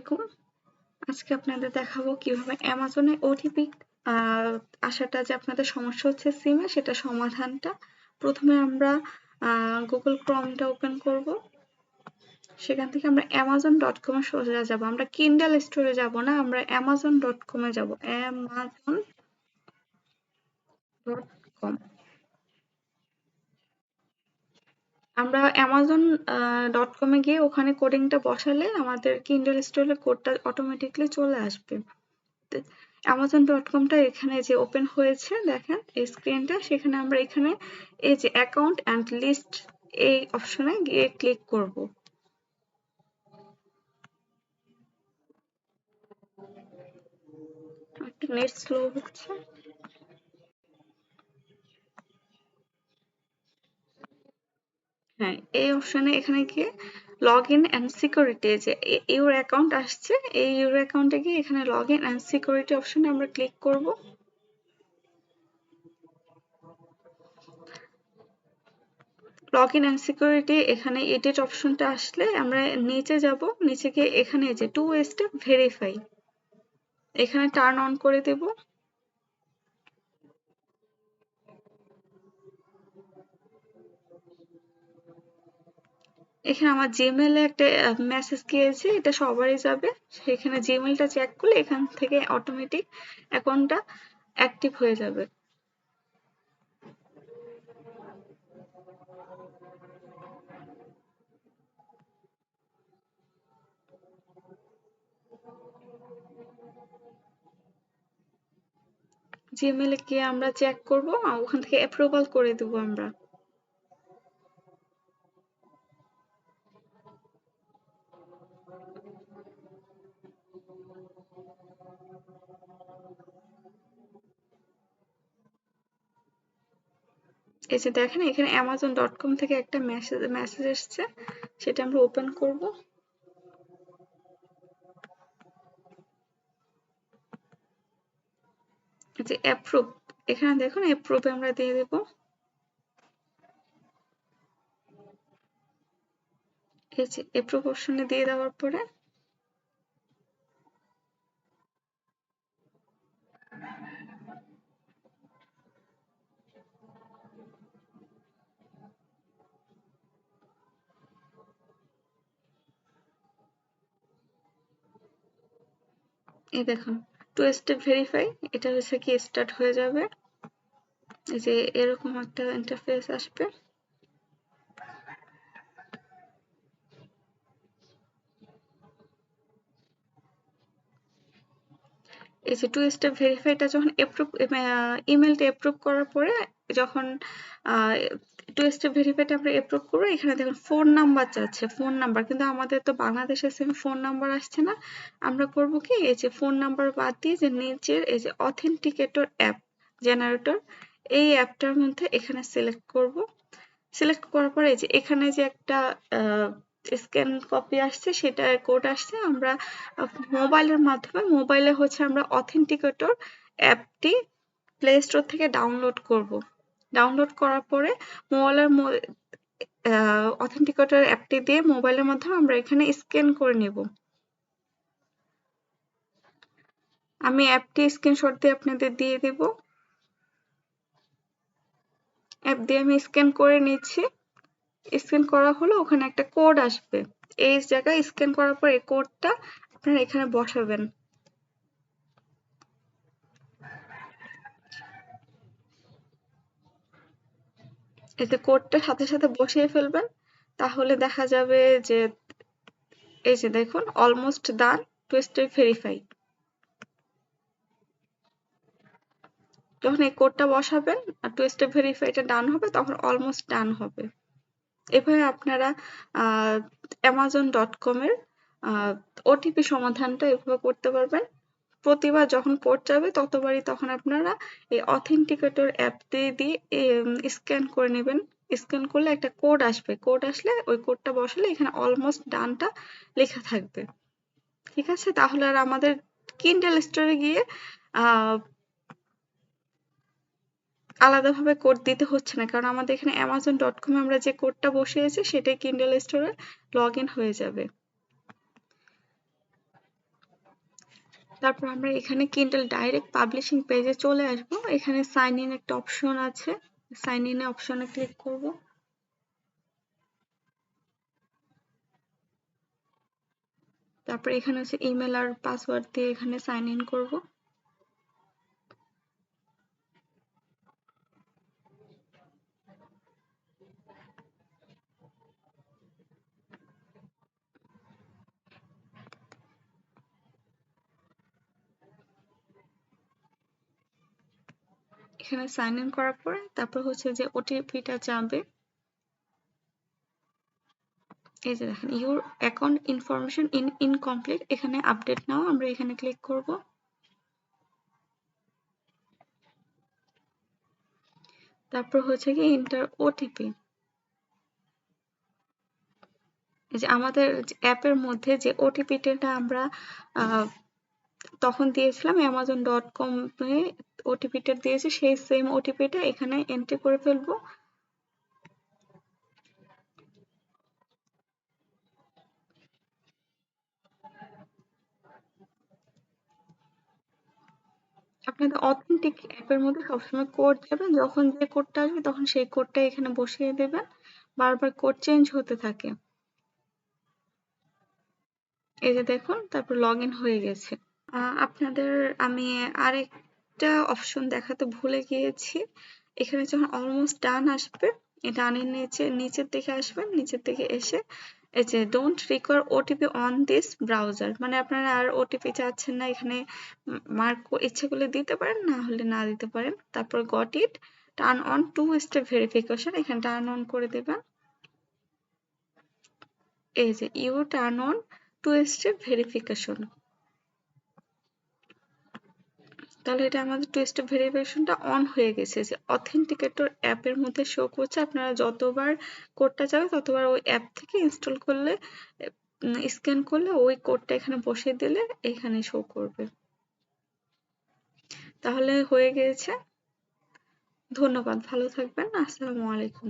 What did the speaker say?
আলাইকুম। আজকে আপনাদের দেখাবো কিভাবে অ্যামাজনে ওটিপি আসাটা যে আপনাদের সমস্যা হচ্ছে সিমে সেটা সমাধানটা। প্রথমে আমরা গুগল ক্রোমটা ওপেন করব। সেখান থেকে আমরা amazon.com এ সোজা যাব। আমরা কিন্ডেল স্টোরে যাব না, আমরা amazon.com এ যাব। amazon.com। আমরা amazon.com এ গিয়ে ওখানে কোডিংটা বসালে আমাদের কিন্ডেল স্টোরে কোডটা অটোমেটিকলি চলে আসবে। amazon.com-টা এখানে যে ওপেন হয়েছে দেখেন এই স্ক্রিনটা, সেখানে আমরা এখানে এই যে অ্যাকাউন্ট অ্যান্ড লিস্ট এই অপশনে গিয়ে ক্লিক করব। একটু নেট স্লো হচ্ছে। হ্যাঁ, এই অপশনে এখানে গিয়ে লগ ইন অ্যান্ড সিকিউরিটি যে ইউর অ্যাকাউন্ট আসছে, এই ইউর অ্যাকাউন্টে গিয়ে এখানে লগ ইন অ্যান্ড সিকিউরিটি অপশনে আমরা ক্লিক করব। লগ ইন অ্যান্ড সিকিউরিটি এখানে এডিট অপশনটা আসলে আমরা নিচে যাব, নিচে গিয়ে এখানে যে 2 স্টেপ ভেরিফাই এখানে টার্ন অন করে দেব। এখানে আমার জিমেইলে একটা মেসেজ গিয়েছে, এটা সবারই যাবে। সেখানে জিমেইলটা চেক করলে এখান থেকে অটোমেটিক অ্যাকাউন্টটা অ্যাক্টিভ হয়ে যাবে। জিমেইলে গিয়ে আমরা চেক করব, ওখান থেকে অ্যাপ্রুভাল করে দেব আমরা। এই যে দেখেন এখানে amazon.com থেকে একটা মেসেজ এসছে, সেটা আমরা ওপেন করব। যে অ্যাপ্রুভ, এখানে দেখুন অ্যাপ্রুভে আমরা দিয়ে দেব। এই যে অ্যাপ্রুভ অপশনে দিয়ে দেওয়ার পরে এই দেখুন 2 স্টেপ ভেরিফাই, এটা হচ্ছে কি স্টার্ট হয়ে যাবে। এই যে এরকম একটা ইন্টারফেস আসবে। এই যে 2 স্টেপ ভেরিফাইটা যখন ইমেলটা অ্যাপ্রুভ করার পরে যখন 2 স্টেপ ভেরিফাইটা আমরা অ্যাপ্রুভ করবো, এখানে দেখুন ফোন নাম্বার চাচ্ছে, ফোন নাম্বার, কিন্তু আমাদের তো বাংলাদেশের সিমে ফোন নাম্বার আসছে না। আমরা করব কি, এই যে ফোন নাম্বার বাদ দিয়ে যে নিচের এই যে অথেন্টিকেটর অ্যাপ জেনারেটর, এই অ্যাপটার মধ্যে এখানে সিলেক্ট করব। সিলেক্ট করার পরে এই যে এখানে যে একটা স্ক্যান কপি আসছে, সেটা কোড আসছে, আমরা মোবাইলের মাধ্যমে মোবাইলে হচ্ছে আমরা অথেন্টিকেটর অ্যাপটি প্লে স্টোর থেকে ডাউনলোড করব। ডাউনলোড করার পরে মোবাইলের অথেন্টিকেটর অ্যাপটি দিয়ে মোবাইলের মাধ্যমে আমরা এখানে স্ক্যান করে নেব। আমি অ্যাপটি স্ক্রিনশট দিয়ে আপনাদের দিয়ে দেব। অ্যাপ দিয়ে আমি স্ক্যান করে নিচ্ছি। স্ক্যান করা হলো, ওখানে একটা কোড আসবে। এই জায়গায় স্ক্যান করার পর এই কোডটা আপনারা এখানে বসাবেন। এতে কোডটা সাথে সাথে বসিয়ে ফেলবেন, তাহলে দেখা যাবে যে এই যে দেখুন অলমোস্ট ডান, 2 স্টেপ ভেরিফাই। যখন এই কোডটা বসাবেন আর 2 স্টেপ ভেরিফাইটা ডান হবে, তখন অলমোস্ট ডান হবে। এভাবে আপনারা amazon.com এর ওটিপি সমাধানটা এভাবে করতে পারবেন। প্রতিবার যখন কোড যাবে ততবারই তখন আপনারা এই অথেন্টিকেটর অ্যাপ দিয়ে স্ক্যান করে নেবেন। স্ক্যান করলে একটা কোড আসবে, কোড আসলে ওই কোডটা বসালে এখানে অলমোস্ট ডানটা লেখা থাকবে। ঠিক আছে, তাহলে আর আমাদের কিন্ডেল স্টোরে গিয়ে আলাদাভাবে কোড দিতে হচ্ছে না, কারণ আমাদের এখানে amazon.com এ আমরা যে কোডটা বসিয়েছি সেটাই কিন্ডেল স্টোরে লগ ইন হয়ে যাবে। তারপর আমরা এখানে Kindle Direct Publishing পেজে চলে আসব। এখানে সাইন ইন একটা অপশন আছে, সাইন ইন অপশনে ক্লিক করব। তারপর এখানে হচ্ছে ইমেল আর পাসওয়ার্ড দিয়ে এখানে সাইন ইন করব। এখানে সাইন ইন করার পরে তারপর হচ্ছে যে ওটিপিটা যাবে, এই যে দেখেন ইউর অ্যাকাউন্ট ইনফরমেশন ইনকমপ্লিট, এখানে আপডেট নাও আমরা এখানে ক্লিক করব। তারপর হচ্ছে কি এন্টার ওটিপি, এই যে আমাদের অ্যাপের মধ্যে যে ওটিপিটা আমরা তখন দিয়েছিলাম amazon.com এ ওটিপিটা দিয়েছি, সেই সেম ওটিপিটা এখানে এন্ট্রি করে ফেলবো। আপনাদের অথেন্টিক অ্যাপের মধ্যে সবসময় কোড যাবেন, যখন যে কোডটা আসবে তখন সেই কোডটা এখানে বসিয়ে দেবেন, বারবার কোড চেঞ্জ হতে থাকে। এই যে দেখুন তারপর লগ ইন হয়ে গেছে। আপনাদের আমি আরেকটা অপশন দেখাতে ভুলে গিয়েছি। এখানে যখন অলমোস্ট ডান আসবে, ডানের নিচের দিকে আসবেন, নিচের দিকে এসে এই যে don't require OTP on this browser, মানে আপনারা আর ওটিপি চাচ্ছেন না, এখানে মার্ক ইচ্ছে করলে দিতে পারেন, না হলে না দিতে পারেন। তারপর got it, turn on two step verification, এখানে টার্ন অন করে দেবেন। এই যে you turn on two step verification, তাহলে এটা আমাদের টু স্টেপ ভেরিফিকেশনটা অন হয়ে গেছে। যে অথেন্টিকেটর অ্যাপের মধ্যে শো করছে, আপনারা যতবার কোডটা যাবে ততবার ওই অ্যাপ থেকে ইনস্টল করলে, স্ক্যান করলে ওই কোডটা এখানে বসিয়ে দিলে এখানে শো করবে। তাহলে হয়ে গেছে। ধন্যবাদ, ভালো থাকবেন, আসসালামু আলাইকুম।